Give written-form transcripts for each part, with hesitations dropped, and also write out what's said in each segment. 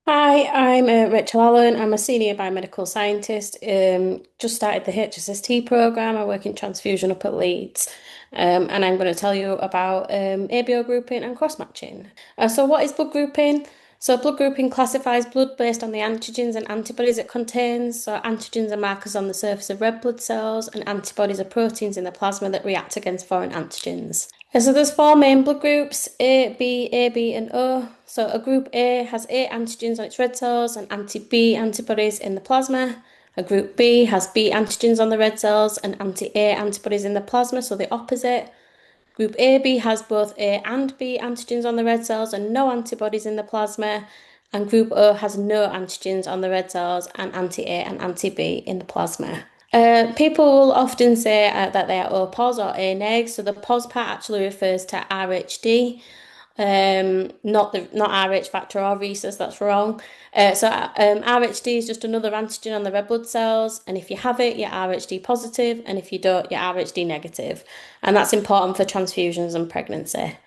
Hi, I'm Rachel Allan. I'm a senior biomedical scientist. Just started the HSST program. I work in transfusion up at Leeds, and I'm going to tell you about ABO grouping and cross-matching. So, what is blood grouping? So, blood grouping classifies blood based on the antigens and antibodies it contains. So, antigens are markers on the surface of red blood cells, and antibodies are proteins in the plasma that react against foreign antigens. So there's four main blood groups, A, B, and O. So a group A has A antigens on its red cells and anti-B antibodies in the plasma. A group B has B antigens on the red cells and anti-A antibodies in the plasma, so the opposite. Group AB has both A and B antigens on the red cells and no antibodies in the plasma. And group O has no antigens on the red cells and anti-A and anti-B in the plasma. People will often say that they are O pos or A neg. So the pos part actually refers to RHD, not Rh factor or rhesus. That's wrong. RHD is just another antigen on the red blood cells, and if you have it, you're RHD positive, and if you don't, you're RHD negative, and that's important for transfusions and pregnancy.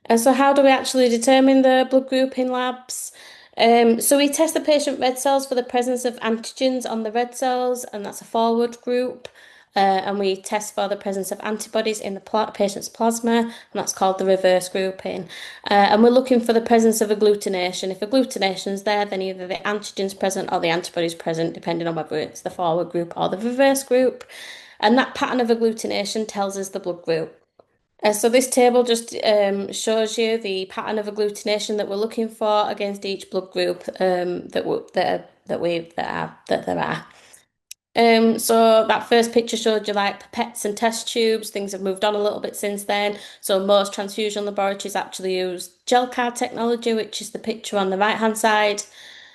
And so, how do we actually determine the blood group in labs? So we test the patient red cells for the presence of antigens on the red cells, and that's a forward group. And we test for the presence of antibodies in the patient's plasma, and that's called the reverse grouping. And we're looking for the presence of agglutination. If agglutination is there, then either the antigen's present or the antibody's present, depending on whether it's the forward group or the reverse group. And that pattern of agglutination tells us the blood group. So this table just shows you the pattern of agglutination that we're looking for against each blood group that there are. So that first picture showed you like pipettes and test tubes. Things have moved on a little bit since then. So most transfusion laboratories actually use gel card technology, which is the picture on the right-hand side.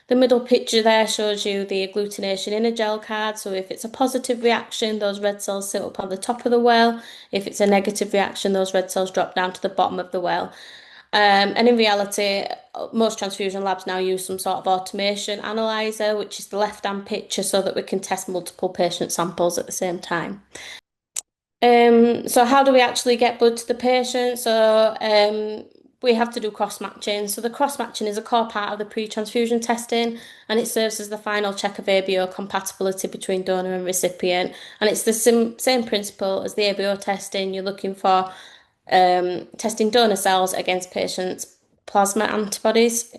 The middle picture there shows you the agglutination in a gel card. So if it's a positive reaction, those red cells sit up on the top of the well. If it's a negative reaction, those red cells drop down to the bottom of the well. And in reality, most transfusion labs now use some sort of automation analyzer, which is the left-hand picture, so that we can test multiple patient samples at the same time. So how do we actually get blood to the patient? We have to do cross-matching. So the cross-matching is a core part of the pre-transfusion testing, and it serves as the final check of ABO compatibility between donor and recipient. And it's the same principle as the ABO testing. You're looking for testing donor cells against patients' plasma antibodies.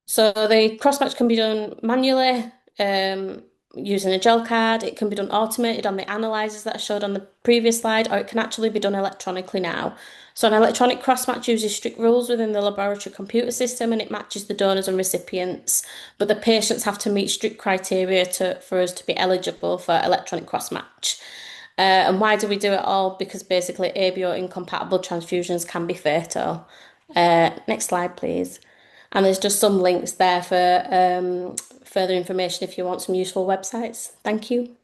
So the cross-match can be done manually using a gel card. It can be done automated on the analyzers that I showed on the previous slide, or it can actually be done electronically now. So an electronic cross-match uses strict rules within the laboratory computer system, and it matches the donors and recipients. But the patients have to meet strict criteria for us to be eligible for electronic cross-match. And why do we do it all? Because basically ABO incompatible transfusions can be fatal. Next slide, please. And there's just some links there for further information if you want some useful websites. Thank you.